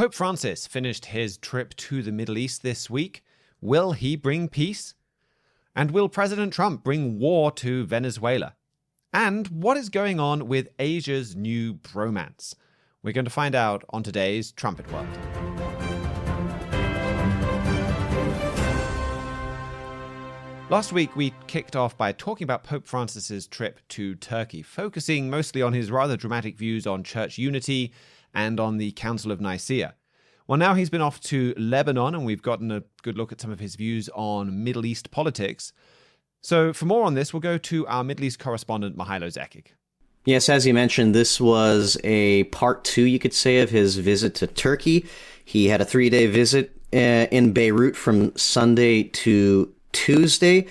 Pope Francis finished his trip to the Middle East this week. Will he bring peace? And will President Trump bring war to Venezuela? And what is going on with Asia's new bromance? We're going to find out on today's Trumpet World. Last week, we kicked off by talking about Pope Francis's trip to Turkey, focusing mostly on his rather dramatic views on church unity and on the Council of Nicaea. Well, now he's been off to Lebanon, and we've gotten a good look at some of his views on Middle East politics. So for more on this, we'll go to our Middle East correspondent, Mihailo Zekic. Yes, as you mentioned, this was a part two, you could say, of his visit to Turkey. He had a 3-day visit in Beirut from Sunday to Tuesday.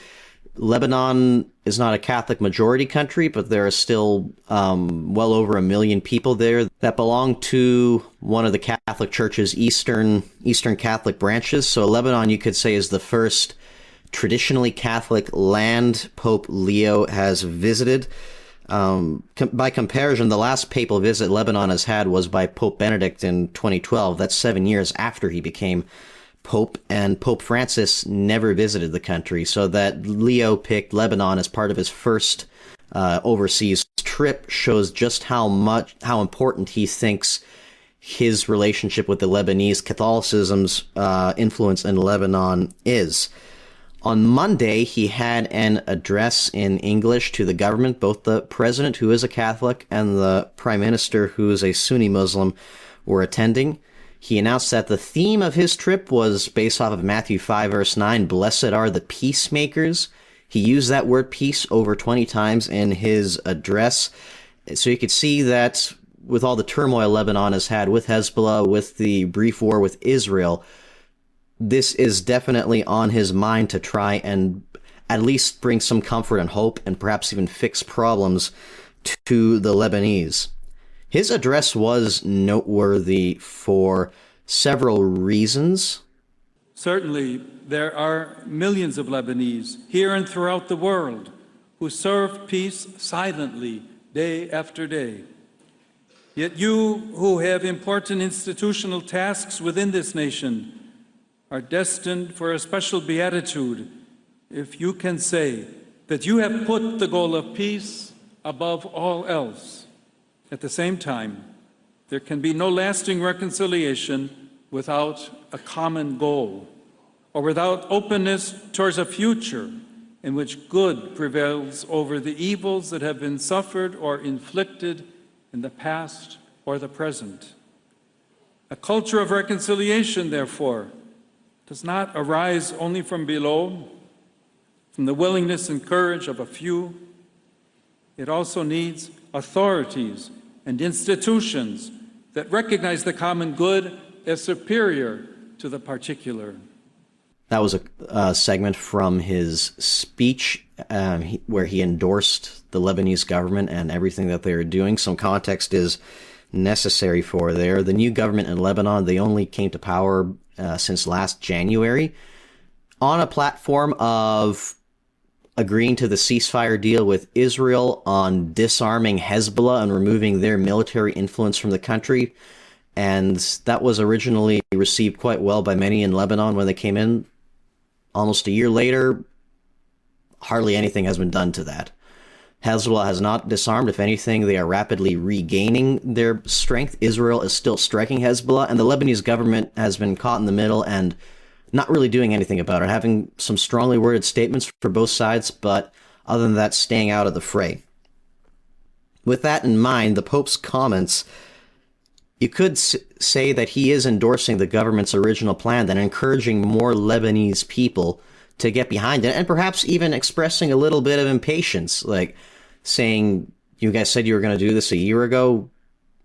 Lebanon is not a Catholic majority country, but there are still well over 1 million people there that belong to one of the Catholic Church's Eastern Catholic branches. So Lebanon, you could say, is the first traditionally Catholic land Pope Leo has visited. By comparison, the last papal visit Lebanon has had was by Pope Benedict in 2012. That's 7 years after he became Pope, and Pope Francis never visited the country, so that Leo picked Lebanon as part of his first overseas trip shows just how important he thinks his relationship with the Lebanese Catholicism's influence in Lebanon is. On Monday, he had an address in English to the government. Both the president, who is a Catholic, and the prime minister, who is a Sunni Muslim, were attending. He announced that the theme of his trip was based off of Matthew 5, verse 9, "Blessed are the peacemakers." He used that word peace over 20 times in his address. So you could see that with all the turmoil Lebanon has had with Hezbollah, with the brief war with Israel, this is definitely on his mind to try and at least bring some comfort and hope and perhaps even fix problems to the Lebanese. His address was noteworthy for several reasons. Certainly, there are millions of Lebanese here and throughout the world who serve peace silently day after day. Yet you, who have important institutional tasks within this nation, are destined for a special beatitude if you can say that you have put the goal of peace above all else. At the same time, there can be no lasting reconciliation without a common goal, or without openness towards a future in which good prevails over the evils that have been suffered or inflicted in the past or the present. A culture of reconciliation, therefore, does not arise only from below, from the willingness and courage of a few. It also needs authorities and institutions that recognize the common good as superior to the particular. That was a segment from his speech where he endorsed the Lebanese government and everything that they are doing. Some context is necessary for there. The new government in Lebanon, they only came to power since last January on a platform of agreeing to the ceasefire deal with Israel, on disarming Hezbollah and removing their military influence from the country. And that was originally received quite well by many in Lebanon when they came in. Almost a year later, hardly anything has been done to that. Hezbollah has not disarmed. If anything, they are rapidly regaining their strength. Israel is still striking Hezbollah, and the Lebanese government has been caught in the middle and not really doing anything about it, having some strongly worded statements for both sides, but other than that, staying out of the fray. With that in mind, the Pope's comments, you could say that he is endorsing the government's original plan and encouraging more Lebanese people to get behind it, and perhaps even expressing a little bit of impatience, like saying, you guys said you were going to do this a year ago,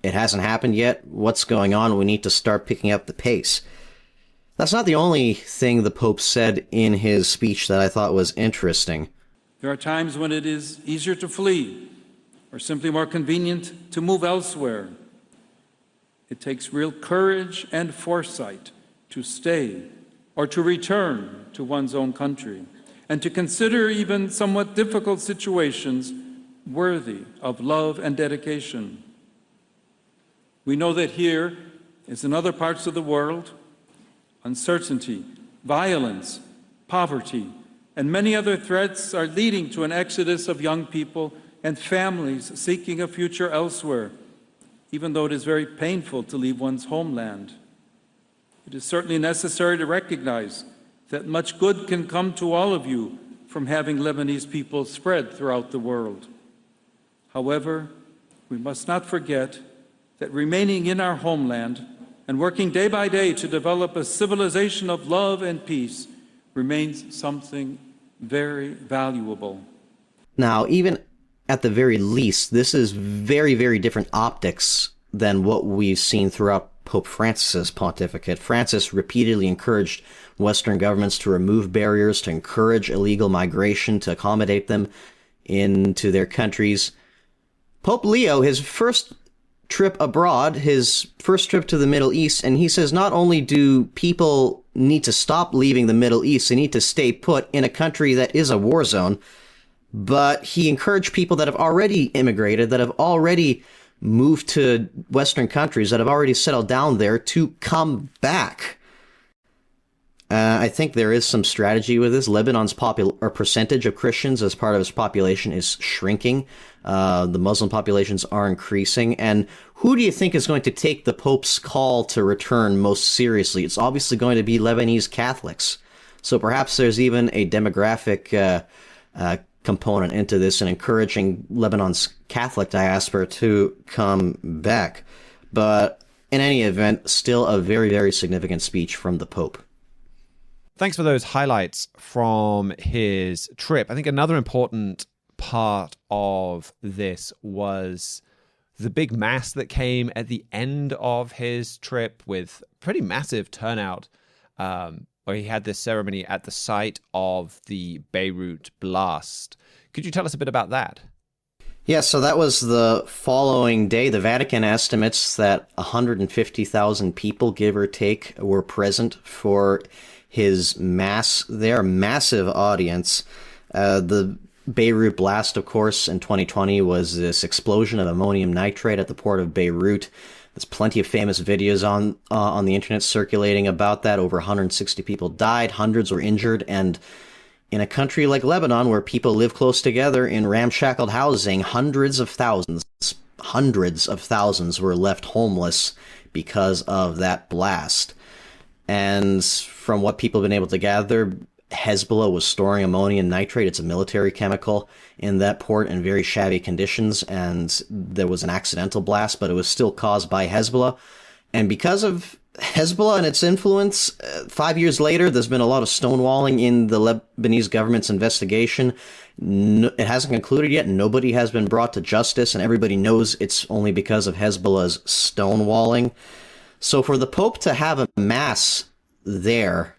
it hasn't happened yet, what's going on? We need to start picking up the pace. That's not the only thing the Pope said in his speech that I thought was interesting. There are times when it is easier to flee, or simply more convenient to move elsewhere. It takes real courage and foresight to stay or to return to one's own country, and to consider even somewhat difficult situations worthy of love and dedication. We know that here as in other parts of the world, uncertainty, violence, poverty, and many other threats are leading to an exodus of young people and families seeking a future elsewhere, even though it is very painful to leave one's homeland. It is certainly necessary to recognize that much good can come to all of you from having Lebanese people spread throughout the world. However, we must not forget that remaining in our homeland and working day by day to develop a civilization of love and peace remains something very valuable. Now, even at the very least, this is very, very different optics than what we've seen throughout Pope Francis's pontificate. Francis repeatedly encouraged Western governments to remove barriers, to encourage illegal migration, to accommodate them into their countries. Pope Leo, his first trip abroad, his first trip to the Middle East, and he says not only do people need to stop leaving the Middle East, they need to stay put in a country that is a war zone, but he encouraged people that have already immigrated, that have already moved to Western countries, that have already settled down there, to come back. I think there is some strategy with this. Lebanon's percentage of Christians as part of its population is shrinking. The Muslim populations are increasing. And who do you think is going to take the Pope's call to return most seriously? It's obviously going to be Lebanese Catholics. So perhaps there's even a demographic component into this and encouraging Lebanon's Catholic diaspora to come back. But in any event, still a very, very significant speech from the Pope. Thanks for those highlights from his trip. I think another important part of this was the big mass that came at the end of his trip with pretty massive turnout, where he had this ceremony at the site of the Beirut blast. Could you tell us a bit about that? Yeah, so that was the following day. The Vatican estimates that 150,000 people, give or take, were present for his mass there. Massive audience. The Beirut blast, of course, in 2020 was this explosion of ammonium nitrate at the port of Beirut. There's plenty of famous videos on the internet circulating about that. Over 160 people died, hundreds were injured, and in a country like Lebanon, where people live close together in ramshackled housing, hundreds of thousands were left homeless because of that blast. And from what people have been able to gather, Hezbollah was storing ammonium nitrate. It's a military chemical in that port in very shabby conditions, and there was an accidental blast, but it was still caused by Hezbollah. And because of Hezbollah and its influence, 5 years later, there's been a lot of stonewalling in the Lebanese government's investigation. It hasn't concluded yet. Nobody has been brought to justice, and everybody knows it's only because of Hezbollah's stonewalling. So for the Pope to have a mass there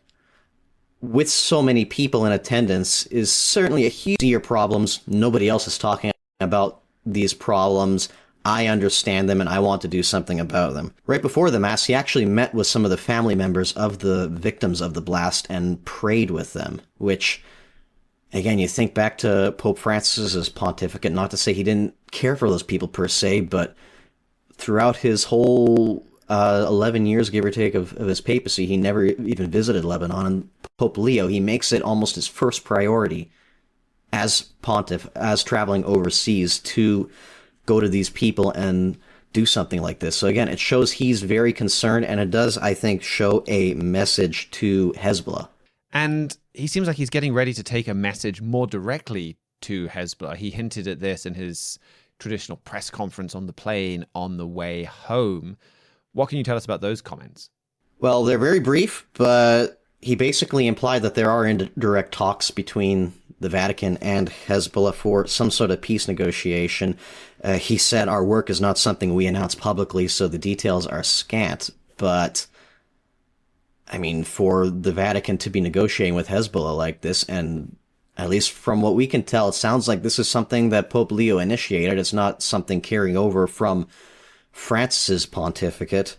with so many people in attendance is certainly a huge problems. Nobody else is talking about these problems. I understand them and I want to do something about them. Right before the Mass, he actually met with some of the family members of the victims of the blast and prayed with them, which, again, you think back to Pope Francis's pontificate, not to say he didn't care for those people per se, but throughout his whole 11 years, give or take, of his papacy, he never even visited Lebanon. And Pope Leo, he makes it almost his first priority as pontiff, as traveling overseas, to go to these people and do something like this. So again, it shows he's very concerned, and it does, I think, show a message to Hezbollah. And he seems like he's getting ready to take a message more directly to Hezbollah. He hinted at this in his traditional press conference on the plane on the way home. What can you tell us about those comments? Well, they're very brief, but he basically implied that there are indirect talks between the Vatican and Hezbollah for some sort of peace negotiation. He said, our work is not something we announce publicly, so the details are scant. But, I mean, for the Vatican to be negotiating with Hezbollah like this, and at least from what we can tell, it sounds like this is something that Pope Leo initiated. It's not something carrying over from Francis's pontificate.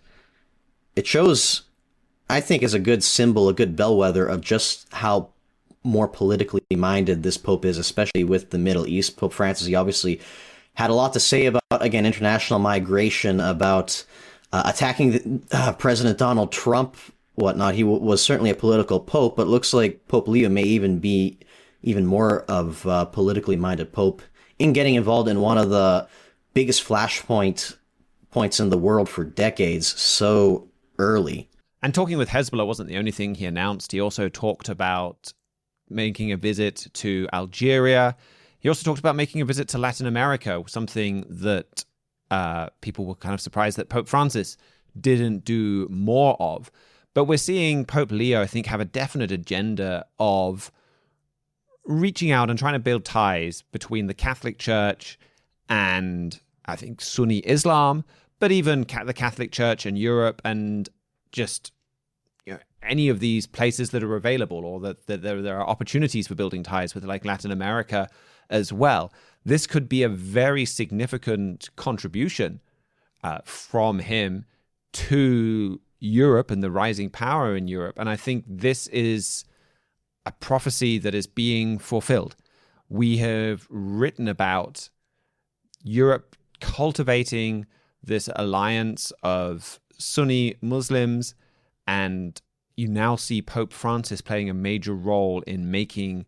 It shows, I think, is a good symbol, a good bellwether of just how more politically minded this Pope is, especially with the Middle East. Pope Francis, he obviously had a lot to say about, again, international migration, about attacking President Donald Trump, whatnot. He was certainly a political pope, but looks like Pope Leo may even be even more of a politically minded pope in getting involved in one of the biggest flashpoints in the world for decades so early. And talking with Hezbollah wasn't the only thing he announced. He also talked about making a visit to Algeria. He also talked about making a visit to Latin America, something that people were kind of surprised that Pope Francis didn't do more of. But we're seeing Pope Leo, I think, have a definite agenda of reaching out and trying to build ties between the Catholic Church and, I think, Sunni Islam, but even the Catholic Church and Europe, and just any of these places that are available, or that there are opportunities for building ties with, like Latin America as well. This could be a very significant contribution from him to Europe and the rising power in Europe. And I think this is a prophecy that is being fulfilled. We have written about Europe cultivating this alliance of Sunni Muslims, and you now see Pope Francis playing a major role in making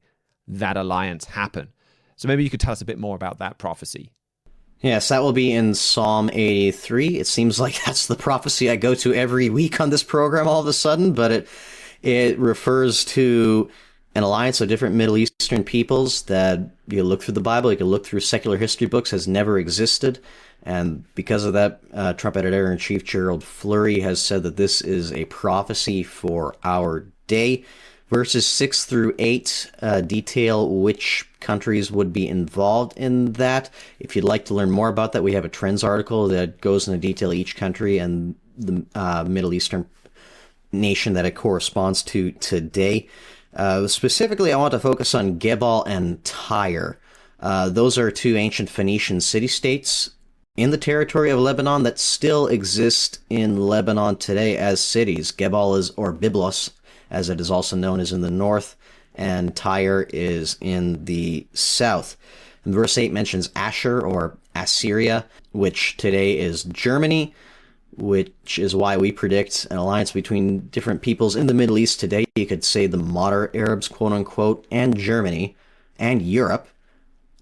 that alliance happen. So maybe you could tell us a bit more about that prophecy. Yes, that will be in Psalm 83. It seems like that's the prophecy I go to every week on this program all of a sudden, but it refers to an alliance of different Middle Eastern peoples that you look through the Bible, you can look through secular history books, has never existed. And because of that, Trumpet Editor-in-Chief Gerald Fleury has said that this is a prophecy for our day. Verses 6 through 8 detail which countries would be involved in that. If you'd like to learn more about that, we have a Trends article that goes into detail each country and the Middle Eastern nation that it corresponds to today. Specifically, I want to focus on Gebal and Tyre. Those are two ancient Phoenician city-states in the territory of Lebanon that still exist in Lebanon today as cities. Gebal is, or Byblos, as it is also known, is in the north, and Tyre is in the south. And verse 8 mentions Asher, or Assyria, which today is Germany, which is why we predict an alliance between different peoples in the Middle East today. You could say the moderate Arabs, quote-unquote, and Germany, and Europe.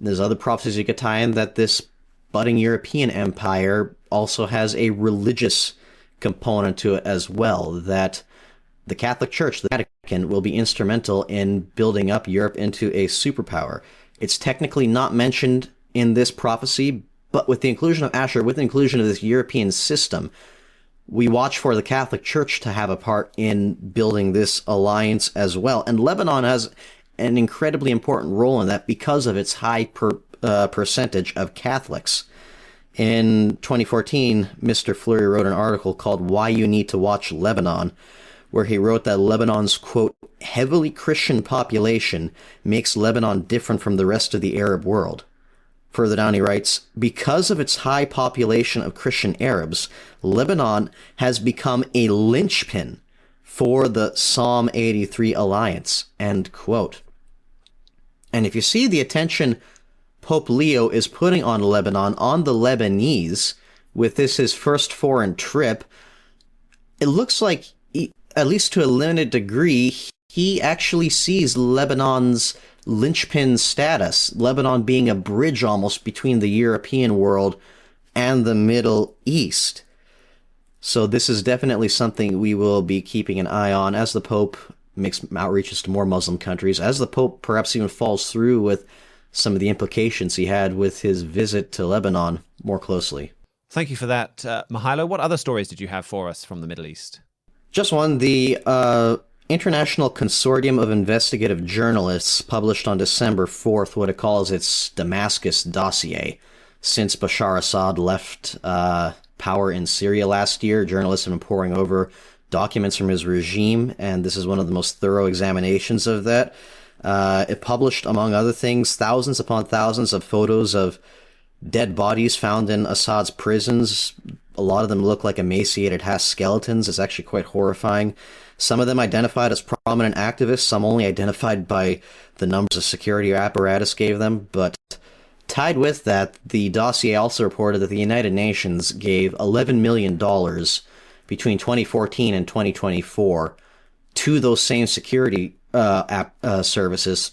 There's other prophecies you could tie in that this budding European empire also has a religious component to it as well, that the Catholic Church, the Vatican, will be instrumental in building up Europe into a superpower. It's technically not mentioned in this prophecy, but with the inclusion of Asher, with the inclusion of this European system, we watch for the Catholic Church to have a part in building this alliance as well. And Lebanon has an incredibly important role in that because of its high percentage of Catholics. In 2014, Mr. Fleury wrote an article called Why You Need to Watch Lebanon, where he wrote that Lebanon's, quote, heavily Christian population makes Lebanon different from the rest of the Arab world. Further down he writes, because of its high population of Christian Arabs, Lebanon has become a linchpin for the Psalm 83 alliance, end quote. And if you see the attention Pope Leo is putting on Lebanon, on the Lebanese, with this his first foreign trip, it looks like, at least to a limited degree, he actually sees Lebanon's linchpin status, Lebanon being a bridge almost between the European world and the Middle East. So this is definitely something we will be keeping an eye on as the Pope makes outreaches to more Muslim countries, as the Pope perhaps even falls through with some of the implications he had with his visit to Lebanon more closely. Thank you for that, Mihailo. What other stories did you have for us from the Middle East? Just one. The International Consortium of Investigative Journalists published on December 4th what it calls its Damascus dossier. Since Bashar Assad left power in Syria last year, journalists have been poring over documents from his regime, and this is one of the most thorough examinations of that. It published, among other things, thousands upon thousands of photos of dead bodies found in Assad's prisons. A lot of them look like emaciated skeletons. It's actually quite horrifying. Some of them identified as prominent activists, some only identified by the numbers of security apparatus gave them, but Tied with that, the dossier also reported that the United Nations gave $11 million between 2014 and 2024 to those same security services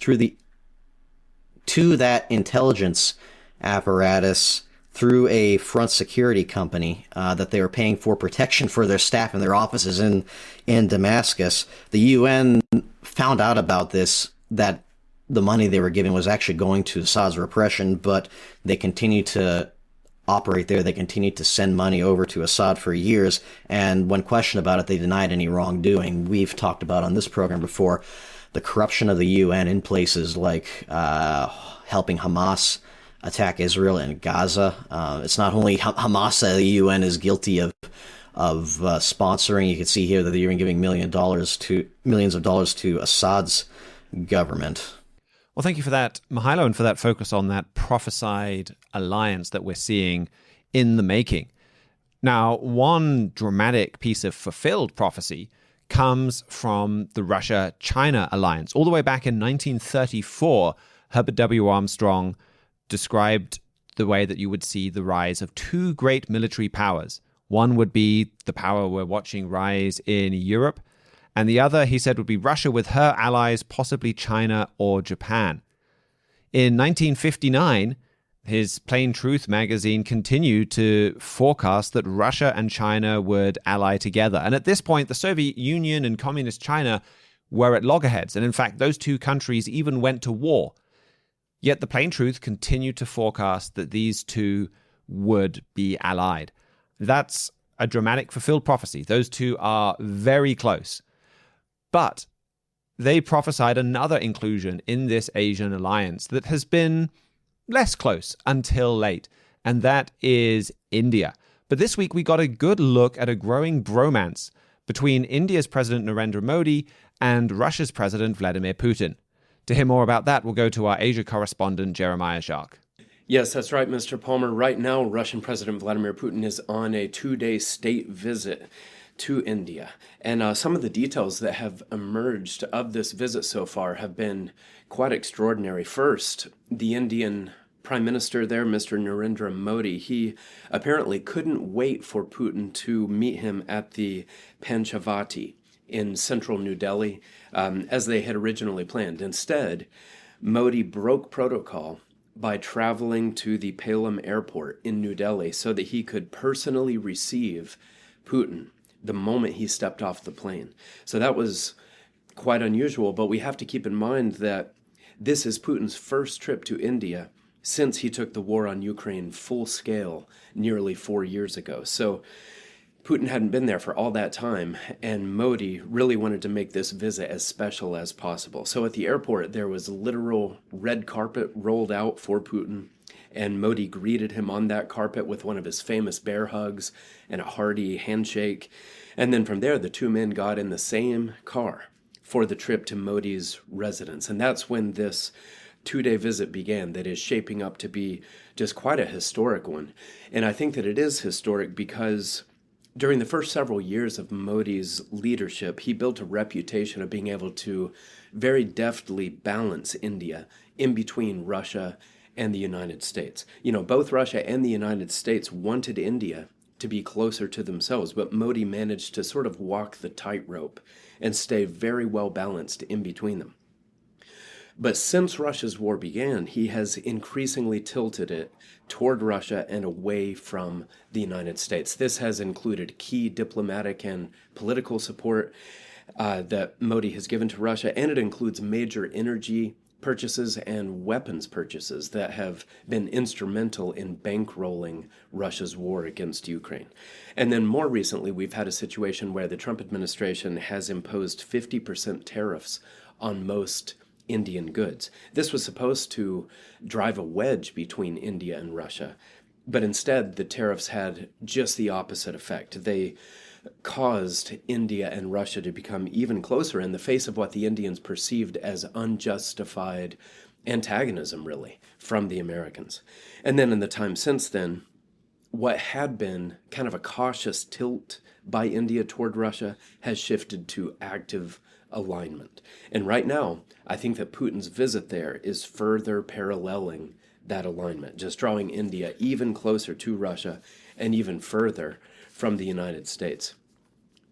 to that intelligence apparatus through a front security company that they were paying for protection for their staff in their offices in Damascus. The UN found out about this, that the money they were giving was actually going to Assad's repression, but they continued to operate there. They continued to send money over to Assad for years, and when questioned about it, they denied any wrongdoing. We've talked about on this program before the corruption of the UN in places like helping Hamas attack Israel and Gaza. It's not only Hamas that the UN is guilty of sponsoring. You can see here that they're even giving millions of dollars to Assad's government. Well, thank you for that, Mihailo, and for that focus on that prophesied alliance that we're seeing in the making. Now, one dramatic piece of fulfilled prophecy comes from the Russia-China alliance. All the way back in 1934, Herbert W. Armstrong described the way that you would see the rise of two great military powers. One would be the power we're watching rise in Europe, and the other, he said, would be Russia with her allies, possibly China or Japan. In 1959, his Plain Truth magazine continued to forecast that Russia and China would ally together. And at this point, the Soviet Union and Communist China were at loggerheads. And in fact, those two countries even went to war. Yet the Plain Truth continued to forecast that these two would be allied. That's a dramatic fulfilled prophecy. Those two are very close. But they prophesied another inclusion in this Asian alliance that has been less close until late, and that is India. But this week we got a good look at a growing bromance between India's President Narendra Modi and Russia's President Vladimir Putin. To hear more about that, we'll go to our Asia correspondent, Jeremiah Jacques. Yes, that's right, Mr. Palmer. Right now, Russian President Vladimir Putin is on a 2-day state visit to India. And some of the details that have emerged of this visit so far have been quite extraordinary. First, the Indian Prime Minister there, Mr. Narendra Modi, he apparently couldn't wait for Putin to meet him at the Panchavati in central New Delhi, as they had originally planned. Instead, Modi broke protocol by traveling to the Palam airport in New Delhi so that he could personally receive Putin the moment he stepped off the plane. So that was quite unusual, but we have to keep in mind that this is Putin's first trip to India since he took the war on Ukraine full scale nearly 4 years ago. So Putin hadn't been there for all that time, and Modi really wanted to make this visit as special as possible. So at the airport, there was literal red carpet rolled out for Putin, and Modi greeted him on that carpet with one of his famous bear hugs and a hearty handshake. And then from there, the two men got in the same car for the trip to Modi's residence. And that's when this 2-day visit began that is shaping up to be just quite a historic one. And I think that it is historic because during the first several years of Modi's leadership, he built a reputation of being able to very deftly balance India in between Russia and the United States. You know, both Russia and the United States wanted India to be closer to themselves, but Modi managed to sort of walk the tightrope and stay very well balanced in between them. But since Russia's war began, he has increasingly tilted it toward Russia and away from the United States. This has included key diplomatic and political support that Modi has given to Russia, and it includes major energy purchases and weapons purchases that have been instrumental in bankrolling Russia's war against Ukraine. And then more recently, we've had a situation where the Trump administration has imposed 50% tariffs on most Indian goods. This was supposed to drive a wedge between India and Russia, but instead the tariffs had just the opposite effect. They caused India and Russia to become even closer in the face of what the Indians perceived as unjustified antagonism, really, from the Americans. And then in the time since then, what had been kind of a cautious tilt by India toward Russia has shifted to active alignment. And right now, I think that Putin's visit there is further paralleling that alignment, just drawing India even closer to Russia and even further from the United States.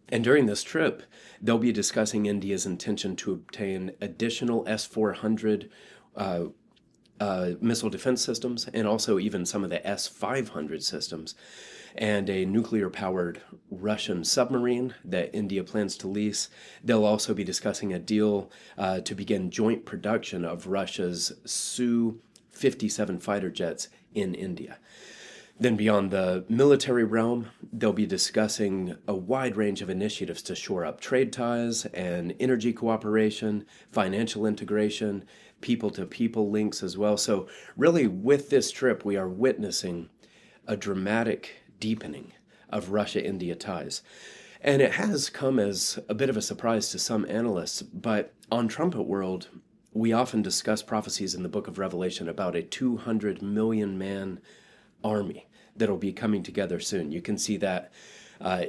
And during this trip, they'll be discussing India's intention to obtain additional S-400 missile defense systems, and also even some of the S-500 systems, and a nuclear-powered Russian submarine that India plans to lease. They'll also be discussing a deal to begin joint production of Russia's Su-57 fighter jets in India. Then beyond the military realm, they'll be discussing a wide range of initiatives to shore up trade ties and energy cooperation, financial integration, people-to-people links as well. So really, with this trip, we are witnessing a dramatic deepening of Russia-India ties. And it has come as a bit of a surprise to some analysts, but on Trumpet World, we often discuss prophecies in the book of Revelation about a 200 million man army that'll be coming together soon. You can see that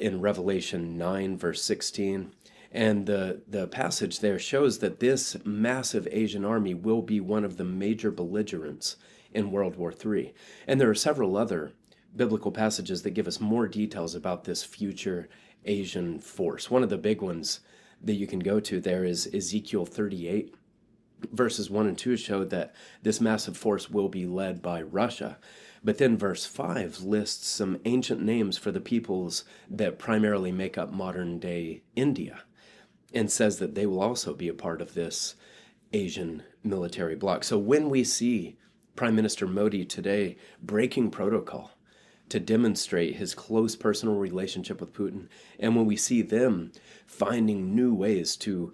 in Revelation 9, verse 16. And the passage there shows that this massive Asian army will be one of the major belligerents in World War III. And there are several other biblical passages that give us more details about this future Asian force. One of the big ones that you can go to there is Ezekiel 38. Verses 1 and 2 show that this massive force will be led by Russia. But then verse 5 lists some ancient names for the peoples that primarily make up modern-day India, and says that they will also be a part of this Asian military bloc. So when we see Prime Minister Modi today breaking protocol to demonstrate his close personal relationship with Putin, and when we see them finding new ways to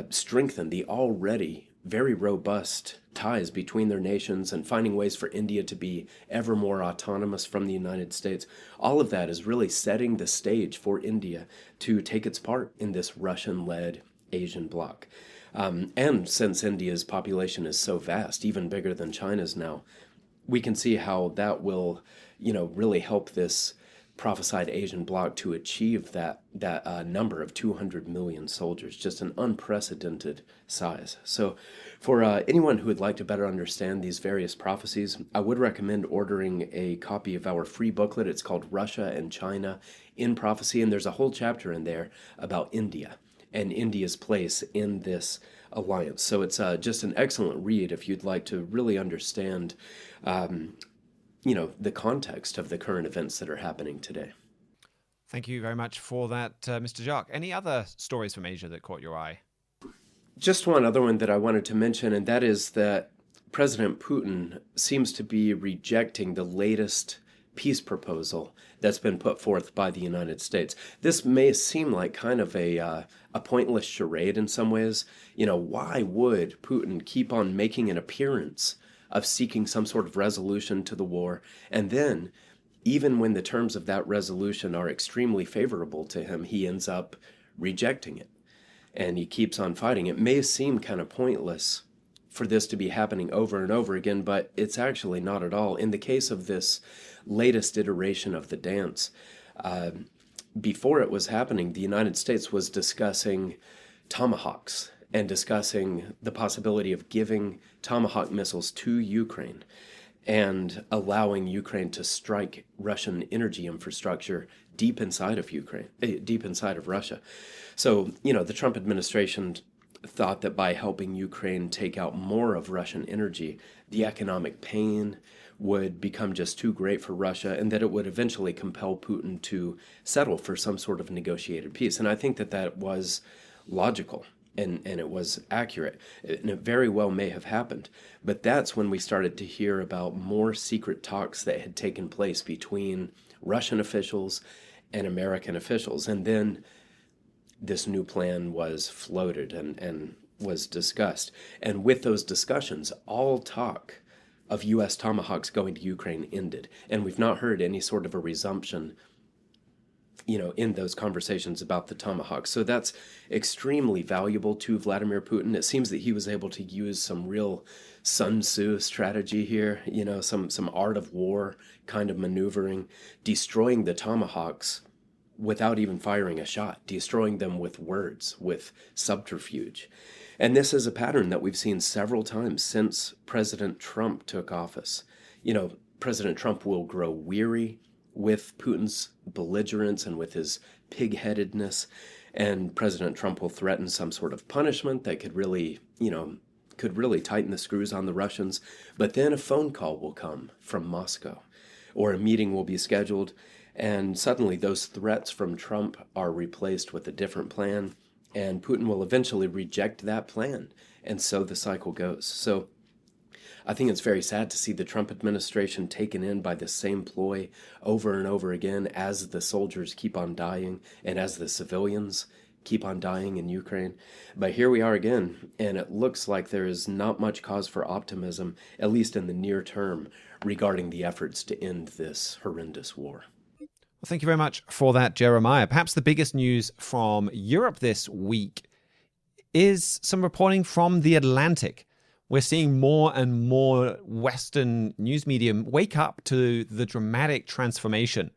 strengthen the already very robust ties between their nations and finding ways for India to be ever more autonomous from the United States, all of that is really setting the stage for India to take its part in this Russian-led Asian bloc. And since India's population is so vast, even bigger than China's now, we can see how that will, really help this prophesied Asian bloc to achieve that number of 200 million soldiers, just an unprecedented size. So for anyone who would like to better understand these various prophecies, I would recommend ordering a copy of our free booklet. It's called Russia and China in Prophecy, and there's a whole chapter in there about India and India's place in this alliance. So it's just an excellent read if you'd like to really understand the context of the current events that are happening today. Thank you very much for that, Mr. Jacques. Any other stories from Asia that caught your eye? Just one other one that I wanted to mention, and that is that President Putin seems to be rejecting the latest peace proposal that's been put forth by the United States. This may seem like kind of a pointless charade in some ways. Why would Putin keep on making an appearance of seeking some sort of resolution to the war, and then, even when the terms of that resolution are extremely favorable to him, he ends up rejecting it, and he keeps on fighting? It may seem kind of pointless for this to be happening over and over again, but it's actually not at all. In the case of this latest iteration of the dance, before it was happening, the United States was discussing Tomahawks and discussing the possibility of giving Tomahawk missiles to Ukraine and allowing Ukraine to strike Russian energy infrastructure deep inside of Russia. So, the Trump administration thought that by helping Ukraine take out more of Russian energy, the economic pain would become just too great for Russia, and that it would eventually compel Putin to settle for some sort of negotiated peace. And I think that was logical. And it was accurate, and it very well may have happened. But that's when we started to hear about more secret talks that had taken place between Russian officials and American officials. And then this new plan was floated and was discussed. And with those discussions, all talk of U.S. Tomahawks going to Ukraine ended. And we've not heard any sort of a resumption in those conversations about the Tomahawk. So that's extremely valuable to Vladimir Putin. It seems that he was able to use some real Sun Tzu strategy here, some art of war kind of maneuvering, destroying the Tomahawks without even firing a shot, destroying them with words, with subterfuge. And this is a pattern that we've seen several times since President Trump took office. President Trump will grow weary with Putin's belligerence and with his pig-headedness, and President Trump will threaten some sort of punishment that could really tighten the screws on the Russians. But then a phone call will come from Moscow, or a meeting will be scheduled, and suddenly those threats from Trump are replaced with a different plan, and Putin will eventually reject that plan. And so the cycle goes. So I think it's very sad to see the Trump administration taken in by the same ploy over and over again as the soldiers keep on dying and as the civilians keep on dying in Ukraine. But here we are again, and it looks like there is not much cause for optimism, at least in the near term, regarding the efforts to end this horrendous war. Well, thank you very much for that, Jeremiah. Perhaps the biggest news from Europe this week is some reporting from The Atlantic. We're seeing more and more Western news media wake up to the dramatic transformation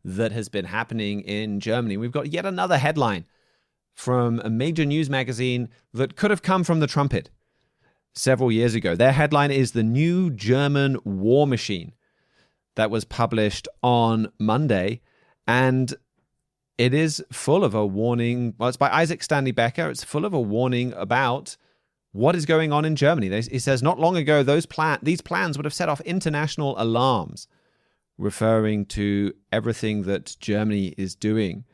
that has been happening in Germany. We've got yet another headline from a major news magazine that could have come from the Trumpet several years ago. Their headline is "The New German War Machine." That was published on Monday, and it is full of a warning. Well, it's by Isaac Stanley Becker. It's full of a warning about what is going on in Germany. He says not long ago, these plans would have set off international alarms, referring to everything that Germany is doing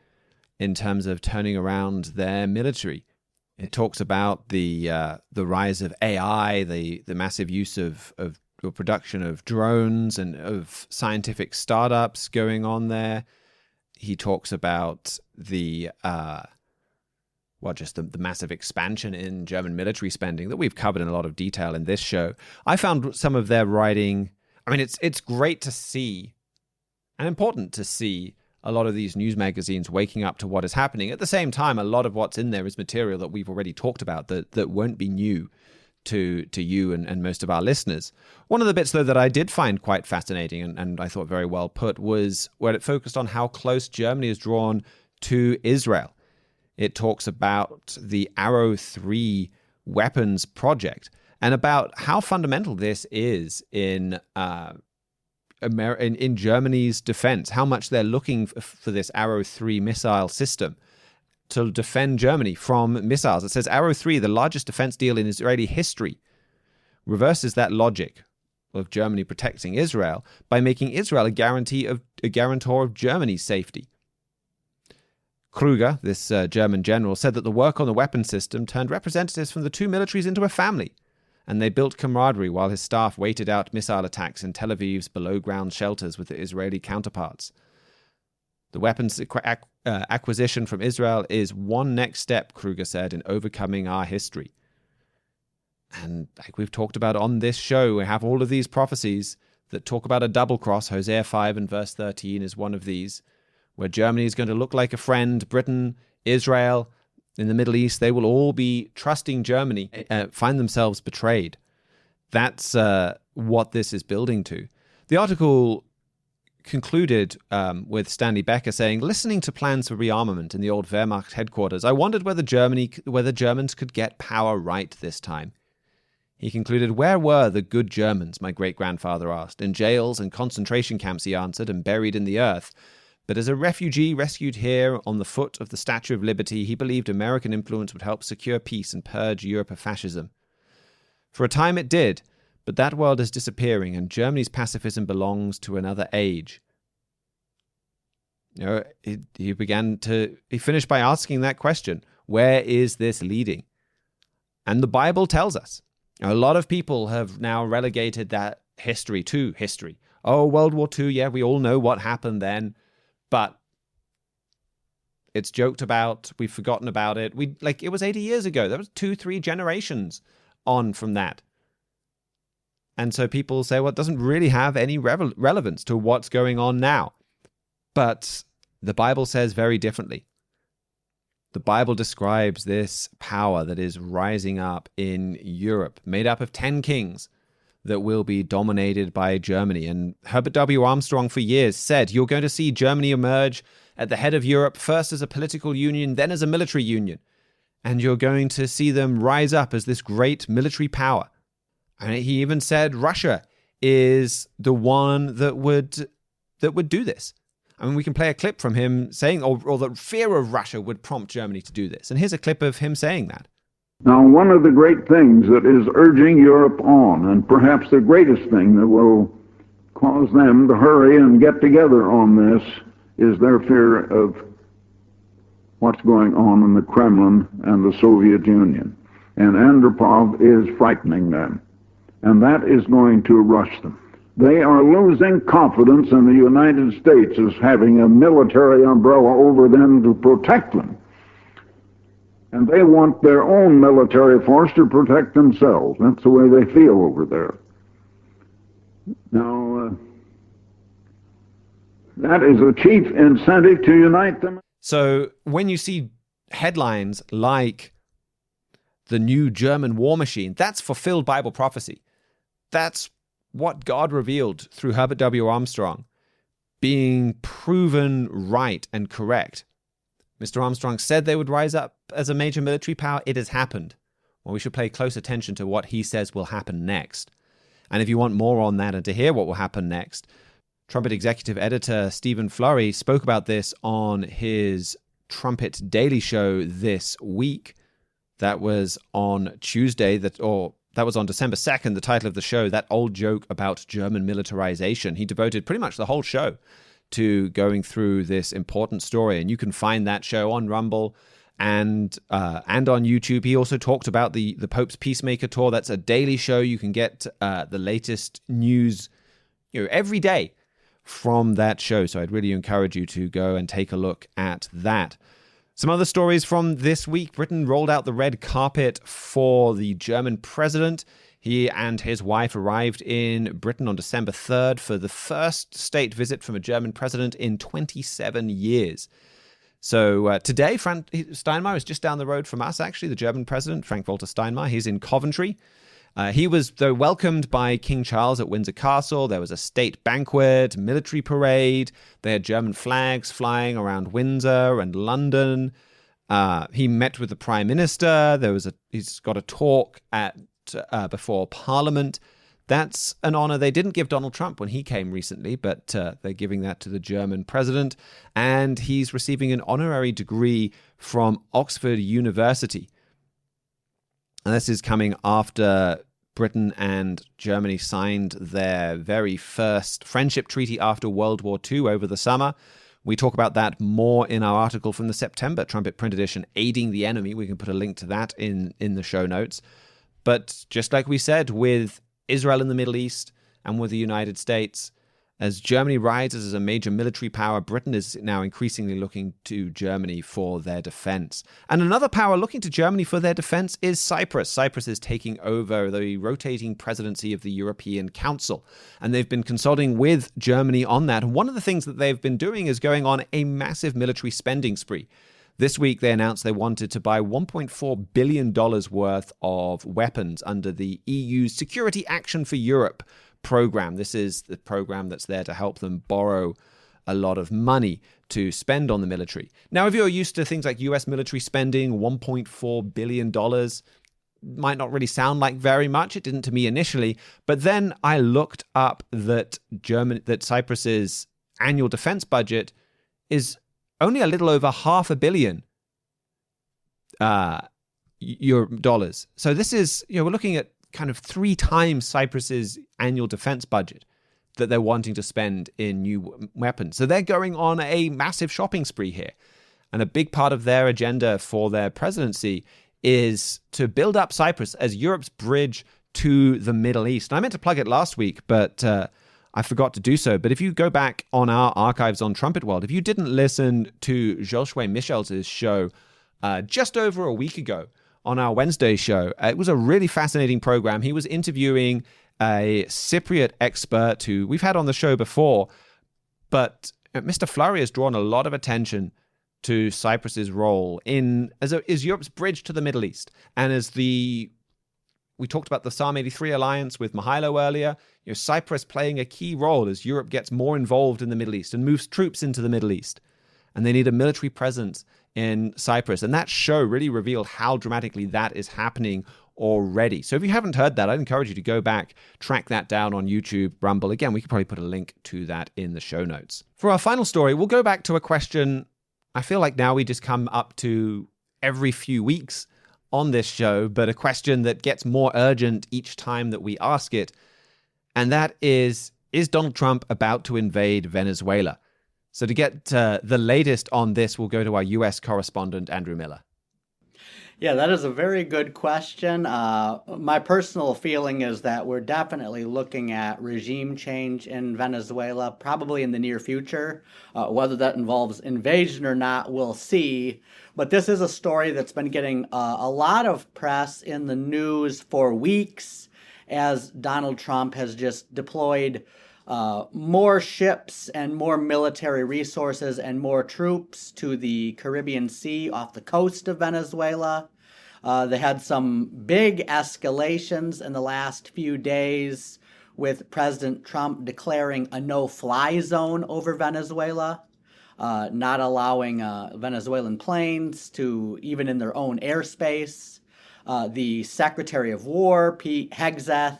in terms of turning around their military. It talks about the rise of AI, the massive use of production of drones and of scientific startups going on there. He talks about the massive expansion in German military spending that we've covered in a lot of detail in this show. I found some of their writing, it's great to see and important to see a lot of these news magazines waking up to what is happening. At the same time, a lot of what's in there is material that we've already talked about that won't be new to you and most of our listeners. One of the bits, though, that I did find quite fascinating and I thought very well put was where it focused on how close Germany is drawn to Israel. It talks about the Arrow 3 weapons project and about how fundamental this is in Germany's defense, how much they're looking for this Arrow 3 missile system to defend Germany from missiles. It says Arrow 3, the largest defense deal in Israeli history, reverses that logic of Germany protecting Israel by making Israel a guarantor of Germany's safety. Kruger, this German general, said that the work on the weapon system turned representatives from the two militaries into a family, and they built camaraderie while his staff waited out missile attacks in Tel Aviv's below-ground shelters with their Israeli counterparts. The weapons acquisition from Israel is one next step, Kruger said, in overcoming our history. And like we've talked about on this show, we have all of these prophecies that talk about a double cross. Hosea 5 and verse 13 is one of these, where Germany is going to look like a friend. Britain, Israel, in the Middle East, they will all be trusting Germany, find themselves betrayed. That's what this is building to. The article concluded with Stanley Becker saying, listening to plans for rearmament in the old Wehrmacht headquarters, I wondered whether the Germans could get power right this time. He concluded, where were the good Germans, my great-grandfather asked. In jails and concentration camps, he answered, and buried in the earth. But as a refugee rescued here on the foot of the Statue of Liberty, he believed American influence would help secure peace and purge Europe of fascism. For a time it did, but that world is disappearing, and Germany's pacifism belongs to another age. He finished by asking that question, where is this leading? And the Bible tells us. A lot of people have now relegated that history to history. Oh, World War II, yeah, we all know what happened then. But it's joked about. We've forgotten about it. It was 80 years ago. There was 2-3 generations on from that. And so people say, well, it doesn't really have any relevance to what's going on now. But the Bible says very differently. The Bible describes this power that is rising up in Europe, made up of 10 kings that will be dominated by Germany. And Herbert W. Armstrong for years said, you're going to see Germany emerge at the head of Europe, first as a political union, then as a military union. And you're going to see them rise up as this great military power. And he even said Russia is the one that would do this. I mean, we can play a clip from him saying, or the fear of Russia would prompt Germany to do this. And here's a clip of him saying that. Now, one of the great things that is urging Europe on, and perhaps the greatest thing that will cause them to hurry and get together on this, is their fear of what's going on in the Kremlin and the Soviet Union. And Andropov is frightening them. And that is going to rush them. They are losing confidence in the United States as having a military umbrella over them to protect them. And they want their own military force to protect themselves. That's the way they feel over there. Now, that is a chief incentive to unite them. So when you see headlines like the new German war machine, that's fulfilled Bible prophecy. That's what God revealed through Herbert W. Armstrong being proven right and correct. Mr. Armstrong said they would rise up as a major military power. It has happened. Well, we should pay close attention to what he says will happen next. And if you want more on that and to hear what will happen next, Trumpet executive editor Stephen Flurry spoke about this on his Trumpet Daily Show this week. That was on Tuesday, that was on December 2nd, the title of the show, That Old Joke About German Militarization. He devoted pretty much the whole show to going through this important story. And you can find that show on Rumble and on YouTube. He also talked about the Pope's Peacemaker Tour. That's a daily show. You can get the latest news every day from that show. So I'd really encourage you to go and take a look at that. Some other stories from this week. Britain rolled out the red carpet for the German president. He and his wife arrived in Britain on December 3rd for the first state visit from a German president in 27 years. So today, Frank Steinmeier is just down the road from us, actually, the German president, Frank-Walter Steinmeier. He's in Coventry. He was, though, welcomed by King Charles at Windsor Castle. There was a state banquet, military parade. They had German flags flying around Windsor and London. He met with the Prime Minister. He's got a talk before Parliament. That's an honor they didn't give Donald Trump when he came recently, but they're giving that to the German president. And he's receiving an honorary degree from Oxford University. And this is coming after Britain and Germany signed their very first friendship treaty after World War II over the summer. We talk about that more in our article from the September Trumpet print edition, Aiding the Enemy. We can put a link to that in the show notes. But just like we said, with Israel in the Middle East and with the United States, as Germany rises as a major military power, Britain is now increasingly looking to Germany for their defense. And another power looking to Germany for their defense is Cyprus. Cyprus is taking over the rotating presidency of the European Council, and they've been consulting with Germany on that. And one of the things that they've been doing is going on a massive military spending spree. This week, they announced they wanted to buy $1.4 billion worth of weapons under the EU's Security Action for Europe program. This is the program that's there to help them borrow a lot of money to spend on the military. Now, if you're used to things like US military spending, $1.4 billion might not really sound like very much. It didn't to me initially. But then I looked up that Cyprus's annual defense budget is only a little over $500 million dollars. So this is, we're looking at kind of 3 times Cyprus's annual defense budget that they're wanting to spend in new weapons. So they're going on a massive shopping spree here. And a big part of their agenda for their presidency is to build up Cyprus as Europe's bridge to the Middle East. And I meant to plug it last week, but I forgot to do so. But if you go back on our archives on Trumpet World, if you didn't listen to Joshua Michel's show just over a week ago, on our Wednesday show, it was a really fascinating program. He was interviewing a Cypriot expert who we've had on the show before, but Mr. Flurry has drawn a lot of attention to Cyprus's role as Europe's bridge to the Middle East and as the We talked about the Psalm 83 alliance with Mihailo earlier. Cyprus playing a key role as Europe gets more involved in the Middle East and moves troops into the Middle East. And they need a military presence in Cyprus. And that show really revealed how dramatically that is happening already. So if you haven't heard that, I'd encourage you to go back, track that down on YouTube, Rumble. Again, we could probably put a link to that in the show notes. For our final story, we'll go back to a question I feel like now we just come up to every few weeks on this show, but a question that gets more urgent each time that we ask it. And that is Donald Trump about to invade Venezuela? So to get the latest on this, we'll go to our U.S. correspondent, Andrew Miller. Yeah, that is a very good question. My personal feeling is that we're definitely looking at regime change in Venezuela, probably in the near future. Whether that involves invasion or not, we'll see. But this is a story that's been getting a lot of press in the news for weeks, as Donald Trump has just deployed more ships and more military resources and more troops to the Caribbean Sea off the coast of Venezuela. They had some big escalations in the last few days with President Trump declaring a no-fly zone over Venezuela, not allowing Venezuelan planes to even in their own airspace. The Secretary of War, Pete Hegseth,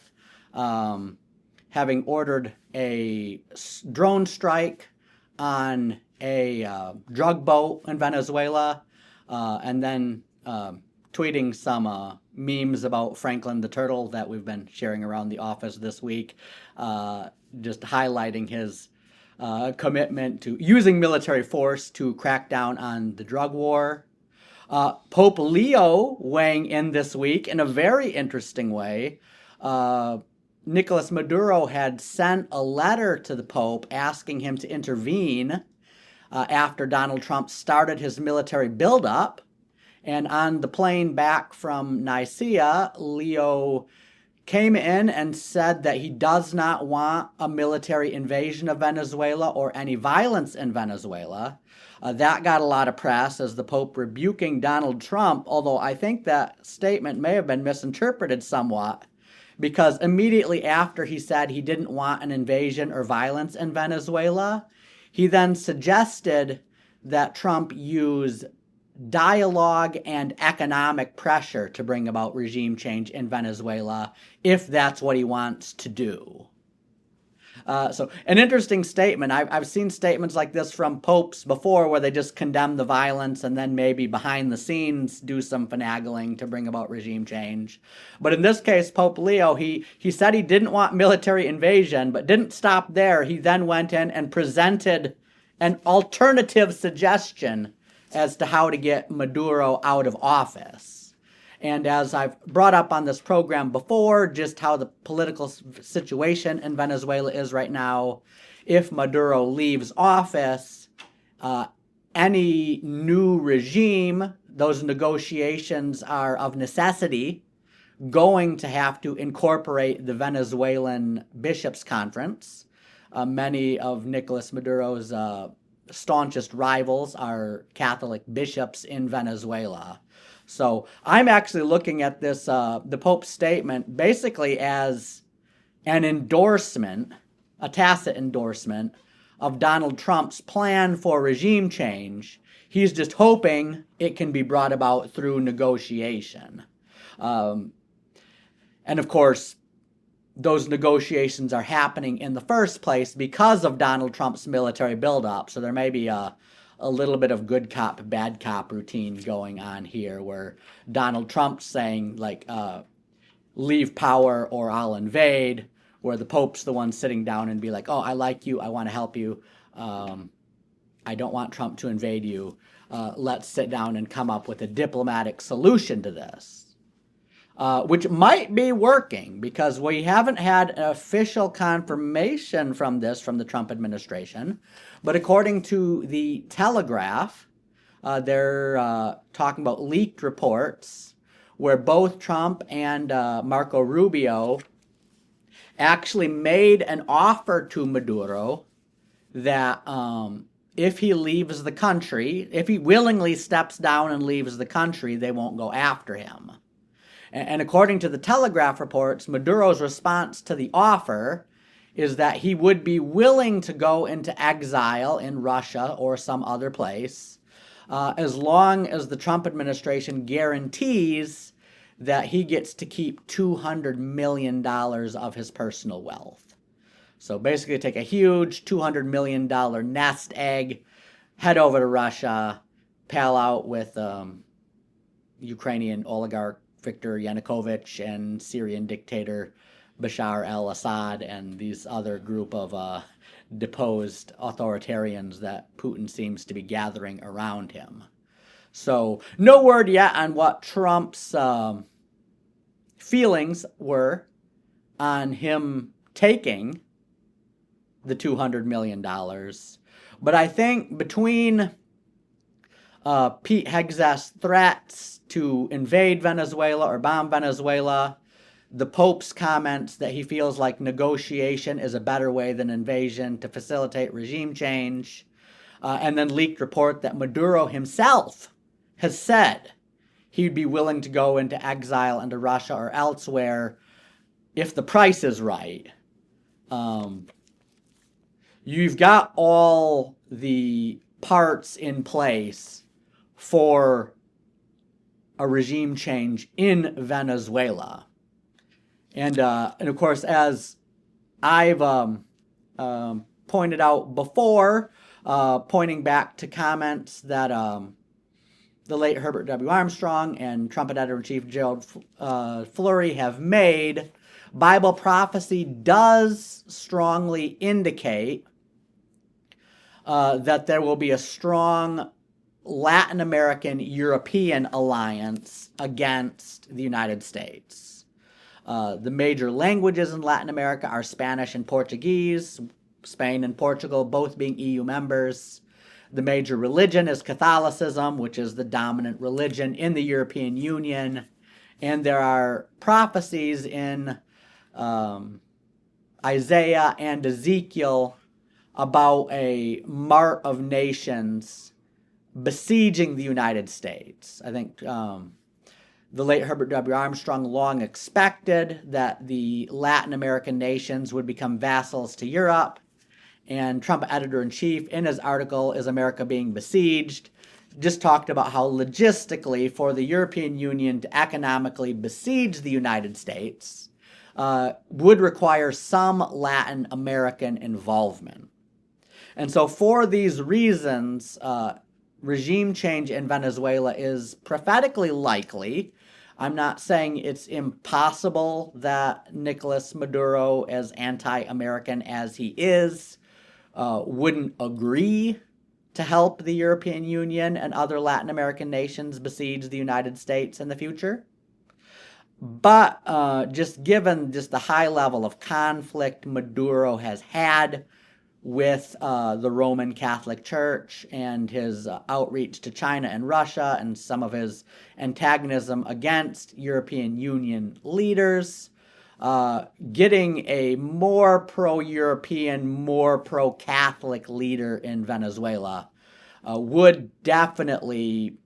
having ordered a drone strike on a drug boat in Venezuela, and then tweeting some memes about Franklin the Turtle that we've been sharing around the office this week, just highlighting his commitment to using military force to crack down on the drug war. Pope Leo weighing in this week in a very interesting way. Nicolas Maduro had sent a letter to the Pope asking him to intervene after Donald Trump started his military buildup. And on the plane back from Nicaea, Leo came in and said that he does not want a military invasion of Venezuela or any violence in Venezuela. That got a lot of press as the Pope rebuking Donald Trump, although I think that statement may have been misinterpreted somewhat, because immediately after he said he didn't want an invasion or violence in Venezuela, he then suggested that Trump use dialogue and economic pressure to bring about regime change in Venezuela if that's what he wants to do. So an interesting statement. I've seen statements like this from popes before where they just condemn the violence and then maybe behind the scenes do some finagling to bring about regime change. But in this case, Pope Leo, he said he didn't want military invasion, but didn't stop there. He then went in and presented an alternative suggestion as to how to get Maduro out of office. And as I've brought up on this program before, just how the political situation in Venezuela is right now, if Maduro leaves office, any new regime, those negotiations are of necessity going to have to incorporate the Venezuelan Bishops' Conference. Many of Nicolas Maduro's staunchest rivals are Catholic bishops in Venezuela. So I'm actually looking at this, the Pope's statement, basically as an endorsement, a tacit endorsement of Donald Trump's plan for regime change. He's just hoping it can be brought about through negotiation. And of course, those negotiations are happening in the first place because of Donald Trump's military buildup. So there may be a little bit of good cop, bad cop routine going on here where Donald Trump's saying, like, leave power or I'll invade, where the Pope's the one sitting down and be like, oh, I like you, I want to help you, I don't want Trump to invade you, let's sit down and come up with a diplomatic solution to this. Which might be working because we haven't had an official confirmation from this from the Trump administration. But according to the Telegraph, they're talking about leaked reports where both Trump and Marco Rubio actually made an offer to Maduro that if he leaves the country, if he willingly steps down and leaves the country, they won't go after him. And according to the Telegraph reports, Maduro's response to the offer is that he would be willing to go into exile in Russia or some other place as long as the Trump administration guarantees that he gets to keep $200 million of his personal wealth. So basically take a huge $200 million nest egg, head over to Russia, pal out with Ukrainian oligarch Viktor Yanukovych and Syrian dictator Bashar al-Assad and these other group of deposed authoritarians that Putin seems to be gathering around him. So no word yet on what Trump's feelings were on him taking the $200 million. But I think between Pete Hegseth's threats to invade Venezuela or bomb Venezuela, the Pope's comments that he feels like negotiation is a better way than invasion to facilitate regime change, and then leaked report that Maduro himself has said he'd be willing to go into exile into Russia or elsewhere if the price is right. You've got all the parts in place for a regime change in Venezuela. And of course, as I've pointed out before, pointing back to comments that the late Herbert W. Armstrong and Trumpet Editor-in-Chief Gerald Fleury have made, Bible prophecy does strongly indicate that there will be a strong Latin American-European alliance against the United States. The major languages in Latin America are Spanish and Portuguese, Spain and Portugal both being EU members. The major religion is Catholicism, which is the dominant religion in the European Union. And there are prophecies in Isaiah and Ezekiel about a mart of nations besieging the United States. I think the late Herbert W. Armstrong long expected that the Latin American nations would become vassals to Europe, and Trump editor-in-chief in his article, Is America Being Besieged?, just talked about how logistically for the European Union to economically besiege the United States would require some Latin American involvement. And so for these reasons, regime change in Venezuela is prophetically likely. I'm not saying it's impossible that Nicolas Maduro, as anti-American as he is, wouldn't agree to help the European Union and other Latin American nations besiege the United States in the future. But just given just the high level of conflict Maduro has had with the Roman Catholic Church and his outreach to China and Russia and some of his antagonism against European Union leaders, getting a more pro-European, more pro-Catholic leader in Venezuela would definitely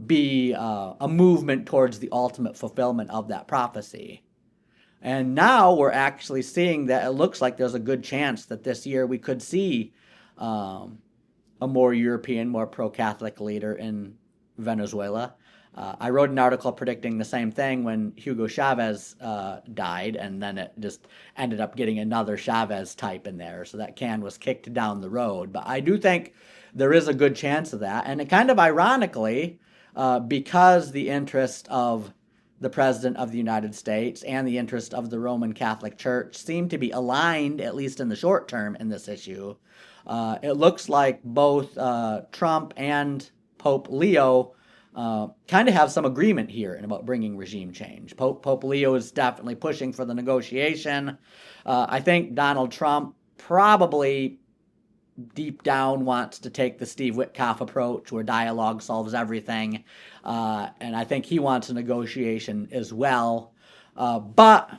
be a movement towards the ultimate fulfillment of that prophecy. And now we're actually seeing that it looks like there's a good chance that this year we could see a more European, more pro-Catholic leader in Venezuela. I wrote an article predicting the same thing when Hugo Chavez died, and then it just ended up getting another Chavez type in there. So that can was kicked down the road. But I do think there is a good chance of that. And it kind of ironically, because the interest of the President of the United States and the interest of the Roman Catholic Church seem to be aligned, at least in the short term, in this issue. It looks like both Trump and Pope Leo kind of have some agreement here about bringing regime change. Pope Leo is definitely pushing for the negotiation. I think Donald Trump probably deep down wants to take the Steve Witkoff approach where dialogue solves everything. And I think he wants a negotiation as well. But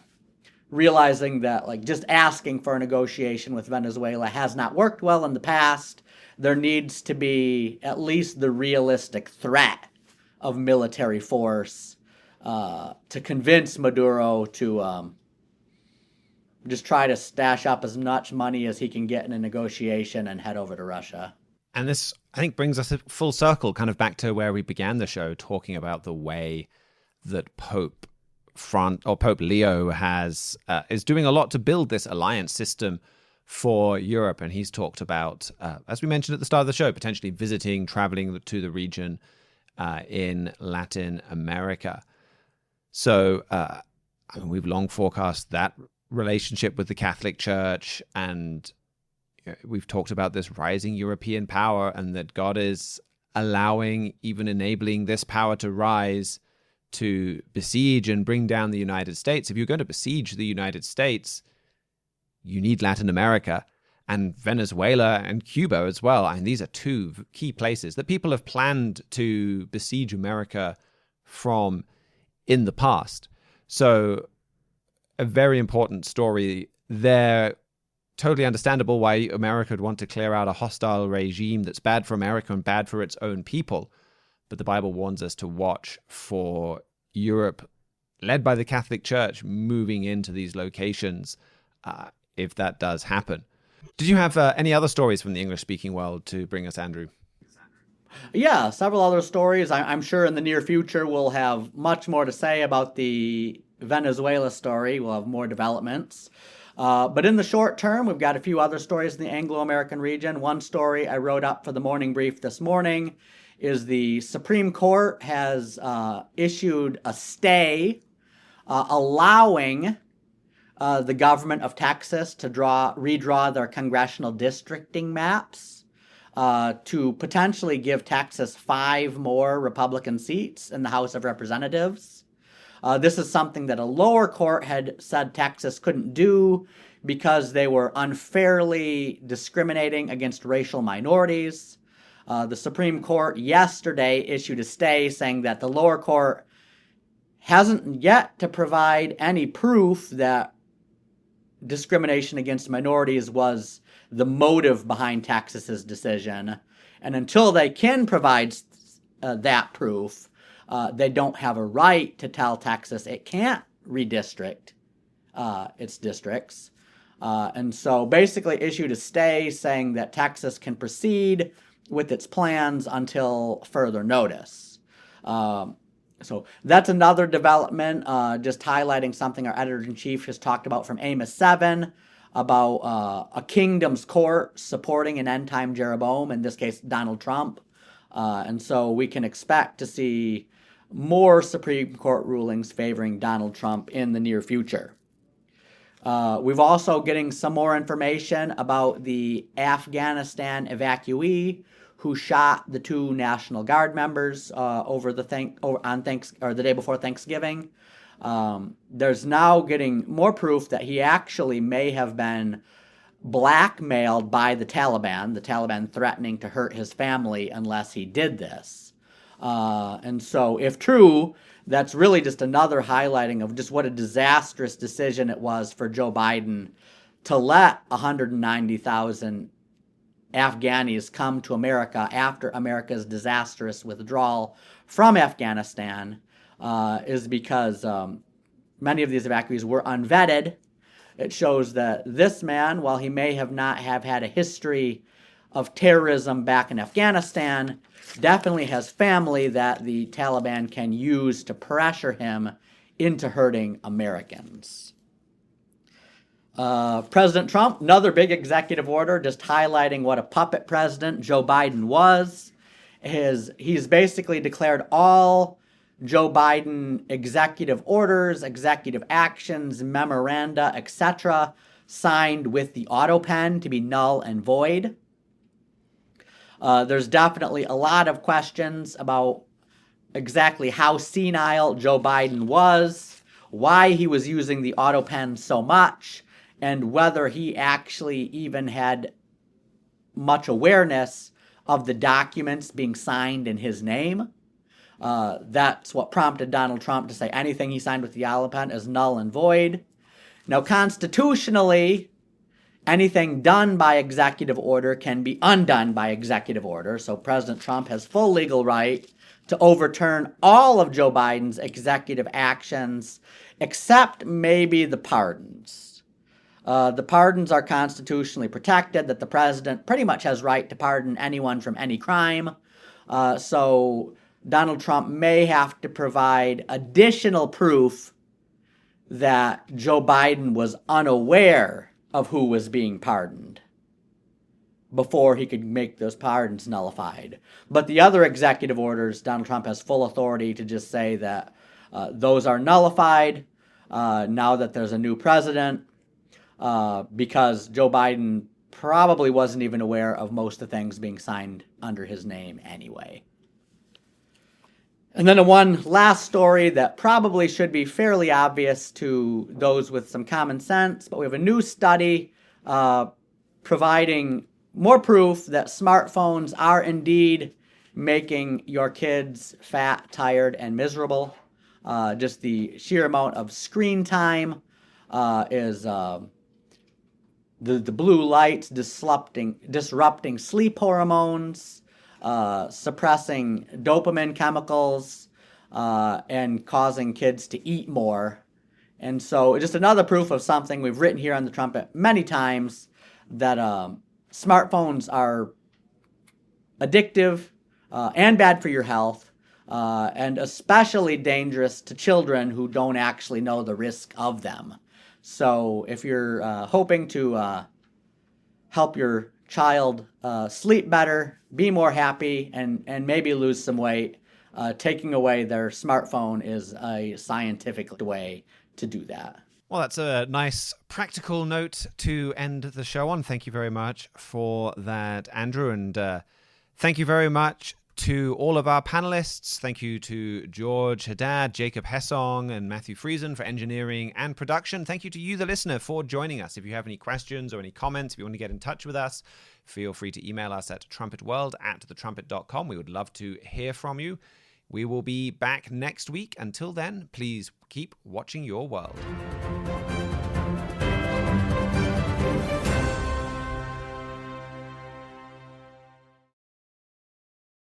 realizing that like just asking for a negotiation with Venezuela has not worked well in the past, there needs to be at least the realistic threat of military force to convince Maduro to just try to stash up as much money as he can get in a negotiation and head over to Russia. And this, I think, brings us full circle, kind of back to where we began the show, talking about the way that Pope Leo is doing a lot to build this alliance system for Europe. And he's talked about, as we mentioned at the start of the show, potentially traveling to the region in Latin America. So we've long forecast that relationship with the Catholic Church, and we've talked about this rising European power, and that God is allowing, even enabling this power to rise to besiege and bring down the United States. If you're going to besiege the United States, you need Latin America and Venezuela and Cuba as well. And these are two key places that people have planned to besiege America from in the past. So a very important story there. Totally understandable why America would want to clear out a hostile regime that's bad for America and bad for its own people. But the Bible warns us to watch for Europe, led by the Catholic Church, moving into these locations if that does happen. Did you have any other stories from the English-speaking world to bring us, Andrew? Yeah, several other stories. I'm sure in the near future we'll have much more to say about the Venezuela story. We'll have more developments. But in the short term, we've got a few other stories in the Anglo-American region. One story I wrote up for the morning brief this morning is the Supreme Court has issued a stay allowing the government of Texas to redraw their congressional districting maps to potentially give Texas 5 more Republican seats in the House of Representatives. This is something that a lower court had said Texas couldn't do because they were unfairly discriminating against racial minorities. The Supreme Court yesterday issued a stay saying that the lower court hasn't yet to provide any proof that discrimination against minorities was the motive behind Texas's decision. And until they can provide that proof, they don't have a right to tell Texas it can't redistrict its districts. And so basically issued a stay saying that Texas can proceed with its plans until further notice. So that's another development, just highlighting something our editor-in-chief has talked about from Amos 7, about a kingdom's court supporting an end-time Jeroboam, in this case Donald Trump. And so we can expect to see more Supreme Court rulings favoring Donald Trump in the near future. We've also getting some more information about the Afghanistan evacuee who shot the 2 National Guard members the day before Thanksgiving. There's now getting more proof that he actually may have been blackmailed by the Taliban threatening to hurt his family unless he did this. And so if true, that's really just another highlighting of just what a disastrous decision it was for Joe Biden to let 190,000 Afghanis come to America after America's disastrous withdrawal from Afghanistan, is because many of these evacuees were unvetted. It shows that this man, while he may have not have had a history of terrorism back in Afghanistan, definitely has family that the Taliban can use to pressure him into hurting Americans. President Trump, another big executive order, just highlighting what a puppet president Joe Biden was. He's basically declared all Joe Biden executive orders, executive actions, memoranda, etc., signed with the auto pen to be null and void. There's definitely a lot of questions about exactly how senile Joe Biden was, why he was using the auto pen so much, and whether he actually even had much awareness of the documents being signed in his name. That's what prompted Donald Trump to say anything he signed with the auto pen is null and void. Now, constitutionally, anything done by executive order can be undone by executive order, so President Trump has full legal right to overturn all of Joe Biden's executive actions, except maybe the pardons. The pardons are constitutionally protected, that the president pretty much has right to pardon anyone from any crime. So Donald Trump may have to provide additional proof that Joe Biden was unaware of who was being pardoned before he could make those pardons nullified. But the other executive orders, Donald Trump has full authority to just say that those are nullified now that there's a new president, because Joe Biden probably wasn't even aware of most of the things being signed under his name anyway. And then one last story that probably should be fairly obvious to those with some common sense, but we have a new study providing more proof that smartphones are indeed making your kids fat, tired, and miserable. Just the sheer amount of screen time is the blue lights disrupting sleep hormones, suppressing dopamine chemicals, and causing kids to eat more. And so just another proof of something we've written here on the Trumpet many times, that smartphones are addictive and bad for your health, and especially dangerous to children who don't actually know the risk of them. So if you're hoping to help your child sleep better, be more happy, and maybe lose some weight, taking away their smartphone is a scientific way to do that. Well, that's a nice practical note to end the show on. Thank you very much for that, Andrew. And thank you very much to all of our panelists. Thank you to George Haddad, Jacob Hessong, and Matthew Friesen for engineering and production. Thank you to you, the listener, for joining us. If you have any questions or any comments, if you want to get in touch with us, feel free to email us at trumpetworld@thetrumpet.com. We would love to hear from you. We will be back next week. Until then, please keep watching your world.